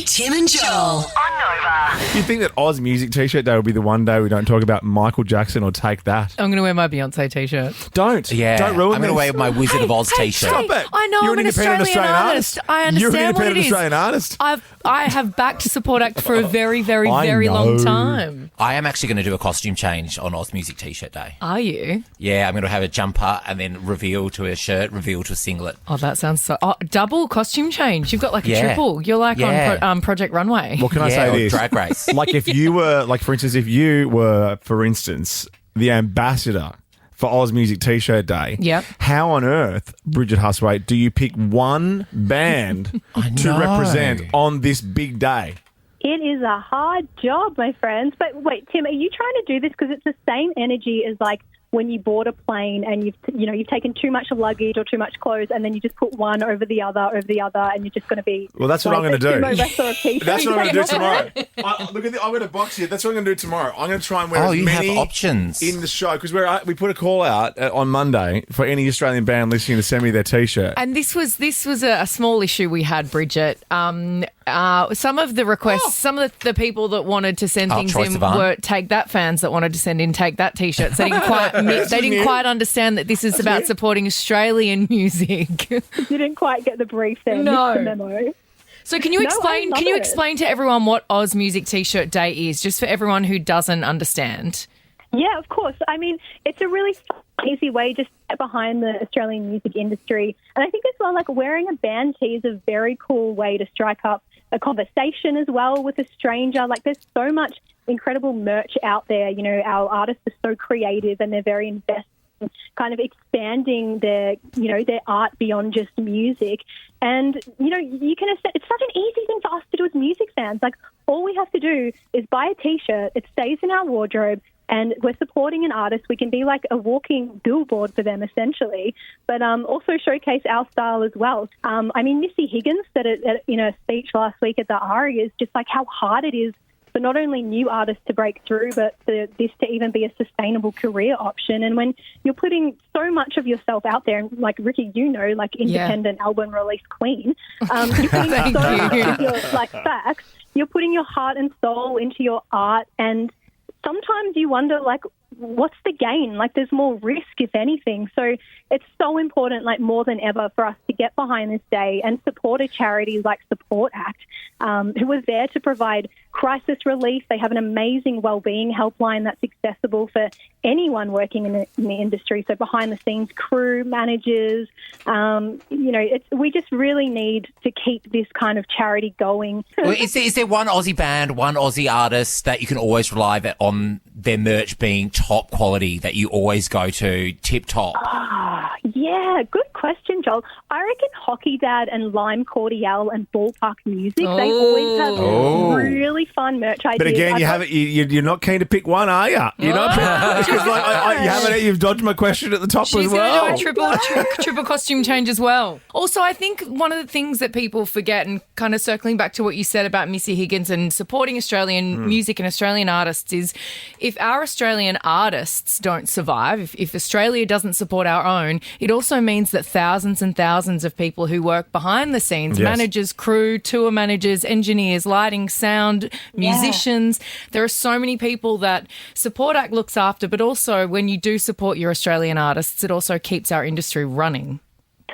Tim and Joel on Nova. You think that Oz Music T-shirt Day will be the one day we don't talk about Michael Jackson or Take That? I'm going to wear my Beyonce T-shirt. Don't. Yeah, Don't ruin I'm going to wear my Wizard of Oz T-shirt. Stop it. I know, You're I'm an independent Australian artist. I understand You're an what it independent is. Australian artist. I have backed Support Act for a very, very, I very long know. time. I am actually going to do a costume change on Oz Music T-shirt Day. Are you? Yeah, I'm going to have a jumper and then reveal to a shirt, reveal to a singlet. Oh, that sounds so... Oh, double costume change. You've got like a Yeah. triple. You're like Yeah. on Project Runway. Well, can I Yeah, say or this? Drag Race. Like if you were, like for instance, if you were, for instance, the ambassador for Oz Music T-shirt Day, Yep. how on earth, Bridget Hustwaite, do you pick one band to know. represent on this big day? It is a hard job, my friends. But wait, Tim, are you trying to do this because it's the same energy as like when you board a plane and you've taken too much luggage or too much clothes, and then you just put one over the other, and you're just going to be. Well, that's what I'm going to do. sumo wrestler of T-shirts. That's what I'm going to do tomorrow. Look at I've got a box here. That's what I'm going to do tomorrow. I'm going to try and wear as you many have options. in the show because we put a call out on Monday for any Australian band listening to send me their T-shirt. And this was a small issue we had, Bridget. Some of the requests, some of the people that wanted to send things Troye in Sivan. were Take That fans that wanted to send in Take That T-shirts. They didn't quite understand that this is about supporting Australian music. Didn't quite get the brief there. No. Missed the memo. So can you explain? I love Can you it. explain to everyone what Oz Music T-shirt Day is, just for everyone who doesn't understand? Yeah, of course. I mean, it's a really easy way just to get behind the Australian music industry. And I think as well, like wearing a band tee is a very cool way to strike up a conversation as well with a stranger. Like there's so much incredible merch out there. You know, our artists are so creative and they're very invested in kind of expanding their art beyond just music. And, you can, it's such an easy thing for us to do as music fans. Like all we have to do is buy a T-shirt, it stays in our wardrobe, and we're supporting an artist. We can be like a walking billboard for them, essentially, but also showcase our style as well. I mean, Missy Higgins said it in a speech last week at the Arias, just like how hard it is for not only new artists to break through, but for this to even be a sustainable career option. And when you're putting so much of yourself out there, and like Ricky, like independent album release queen, you're putting so much of your facts. You're putting your heart and soul into your art, and sometimes you wonder, like, what's the gain? Like, there's more risk, if anything. So it's so important, like, more than ever for us to get behind this day and support a charity like Support Act, who was there to provide crisis relief. They have an amazing wellbeing helpline that's accessible for anyone working in the industry. So behind-the-scenes crew, managers, we just really need to keep this kind of charity going. Well, is there one Aussie band, one Aussie artist that you can always rely on their merch being top quality, that you always go to tip top? Yeah, good question, Joel. I reckon Hockey Dad and Lime Cordial and Ballpark Music, they always have really fun merch ideas. But again, you're not keen to pick one, are you? You're not because you've dodged my question at the top She's as well. going to do a triple costume change as well. Also, I think one of the things that people forget, and kind of circling back to what you said about Missy Higgins and supporting Australian music and Australian artists, is if our Australian artists don't survive, if Australia doesn't support our own, it also means that thousands and thousands of people who work behind the scenes, managers, crew, tour managers, engineers, lighting, sound, musicians, there are so many people that Support Act looks after, but also when you do support your Australian artists, it also keeps our industry running.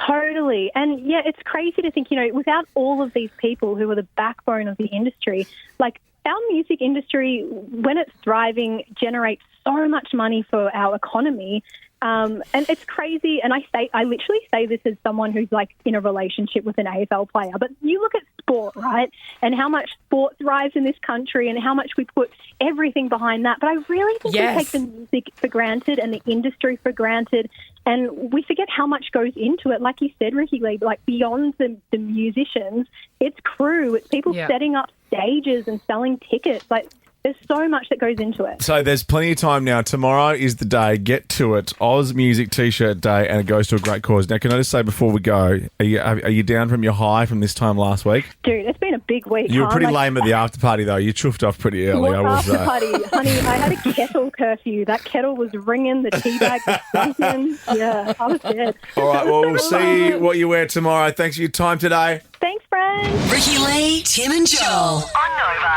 Totally. And yeah, it's crazy to think, without all of these people who are the backbone of the industry, like our music industry, when it's thriving, generates so much money for our economy. And it's crazy. And I literally say this as someone who's like in a relationship with an AFL player. But you look at sport, right? And how much sport thrives in this country and how much we put everything behind that. But I really think we take the music for granted and the industry for granted. And we forget how much goes into it. Like you said, Ricky Lee, like beyond the musicians, it's crew, it's people setting up stages and selling tickets. Like there's so much that goes into it. So there's plenty of time now. Tomorrow is the day. Get to it. Oz Music T-shirt Day, and it goes to a great cause. Now, can I just say before we go, are you down from your high from this time last week? Dude, it's been a big week. You were pretty lame at the after party, though. You chuffed off pretty early, I will after say. party, honey, I had a kettle curfew. That kettle was ringing, the tea bag was stinking. Yeah, I was dead. All right, well, we'll see what you wear tomorrow. Thanks for your time today. Thanks, friends. Ricky Lee, Tim and Joel on Nova.